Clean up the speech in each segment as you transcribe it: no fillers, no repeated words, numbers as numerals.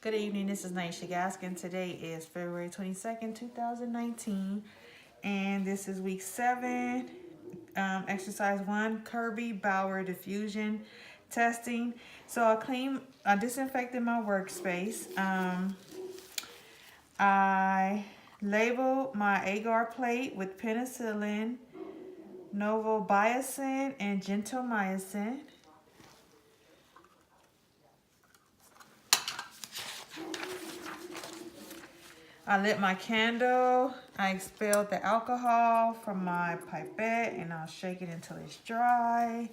Good evening, this is Naisha Gaskin. Today is February 22nd, 2019, and this is week 7, exercise 1, Kirby Bauer diffusion testing. So I disinfected my workspace. I labeled my agar plate with penicillin, novobiocin, and gentamicin. I lit my candle. I expelled the alcohol from my pipette and I'll shake it until it's dry.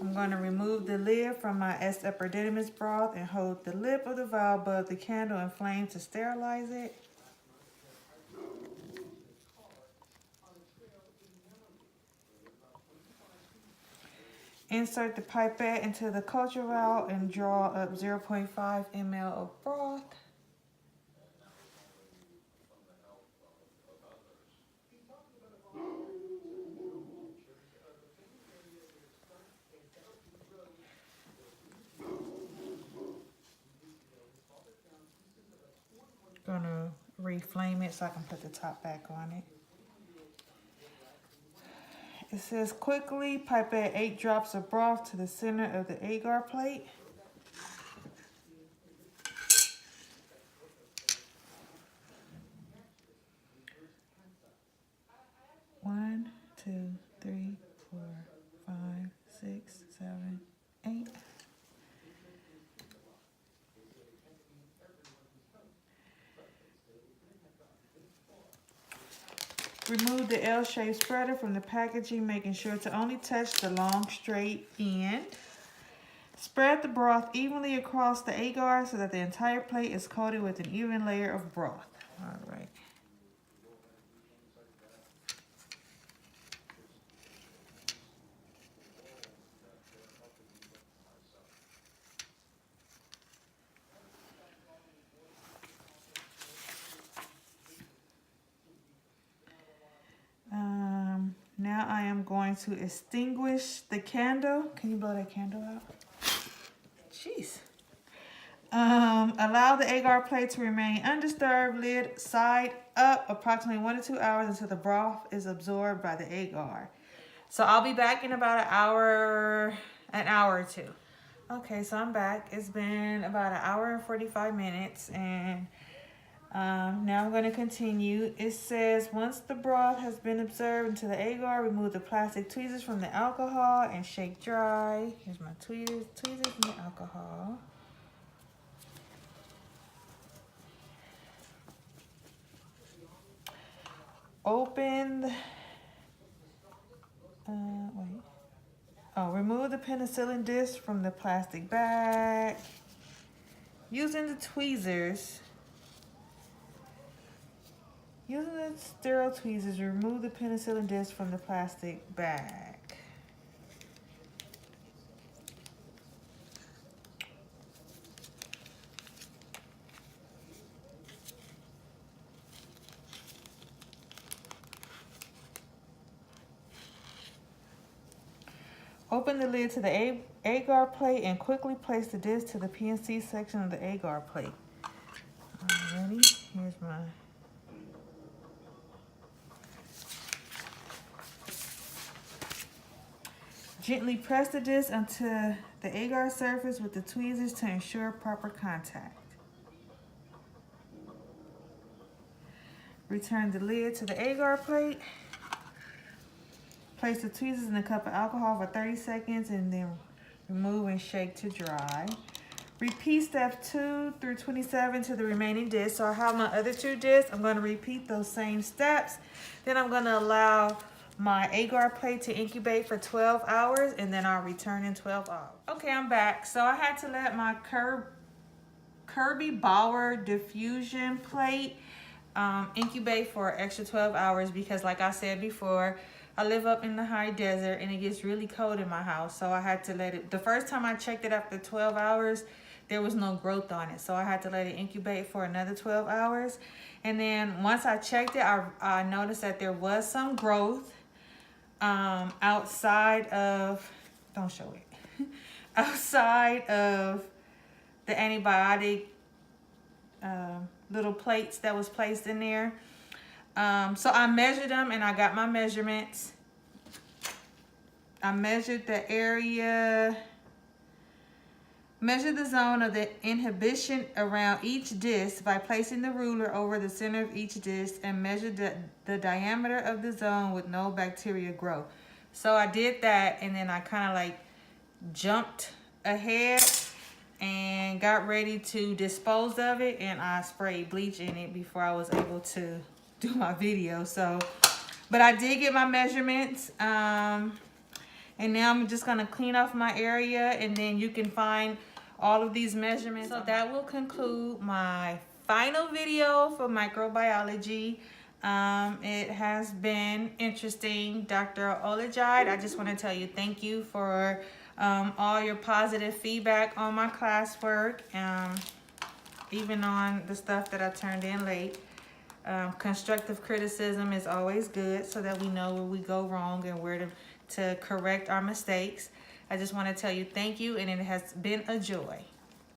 I'm going to remove the lid from my S. epididymis broth and hold the lip of the vial above the candle in flame to sterilize it. Insert the pipette into the culture vial and draw up 0.5 ml of broth. Gonna reflame it so I can put the top back on it. It says quickly pipette 8 drops of broth to the center of the agar plate. One, two, three, 4, 5, 6, 7, 8. Remove the L-shaped spreader from the packaging, making sure to only touch the long straight end. Spread the broth evenly across the agar so that the entire plate is coated with an even layer of broth. All right. Now I am going to extinguish the candle. Can you blow that candle out? Jeez. Allow the agar plate to remain undisturbed, lid side up, approximately 1 to 2 hours until the broth is absorbed by the agar. So I'll be back in about an hour or two. Okay, so I'm back. It's been about an hour and 45 minutes, and now I'm going to continue. It says once the broth has been absorbed into the agar, remove the plastic tweezers from the alcohol and shake dry. Here's my tweezers from the alcohol. Remove the penicillin disc from the plastic bag. Using the tweezers, using the sterile tweezers, remove the penicillin disc from the plastic bag. Open the lid to the agar plate and quickly place the disc to the PNC section of the agar plate. Alrighty, here's my gently press the disc onto the agar surface with the tweezers to ensure proper contact. Return the lid to the agar plate. Place the tweezers in a cup of alcohol for 30 seconds and then remove and shake to dry. Repeat step 2 through 27 to the remaining discs. So I have my other 2 discs. I'm going to repeat those same steps. Then I'm going to allow my agar plate to incubate for 12 hours and then I'll return in 12 hours. Okay, I'm back. So I had to let my Kirby Bauer diffusion plate incubate for an extra 12 hours because like I said before, I live up in the high desert and it gets really cold in my house. So I had to let it, the first time I checked it after 12 hours, there was no growth on it. So I had to let it incubate for another 12 hours. And then once I checked it, I noticed that there was some growth. outside of, don't show it, outside of the antibiotic little plates that was placed in there. So I measured them and I got my measurements. I measured the area, measure the zone of the inhibition around each disc by placing the ruler over the center of each disc, and measure the diameter of the zone with no bacteria growth. So I did that, and then I kind of like jumped ahead and got ready to dispose of it, and I sprayed bleach in it before I was able to do my video. So, but I did get my measurements. And now I'm just gonna clean off my area, and then you can find all of these measurements. So that will conclude my final video for microbiology. It has been interesting. Dr. Olajide, I just wanna tell you thank you for all your positive feedback on my classwork, even on the stuff that I turned in late. Constructive criticism is always good so that we know where we go wrong and where to correct our mistakes. I just want to tell you thank you, and it has been a joy.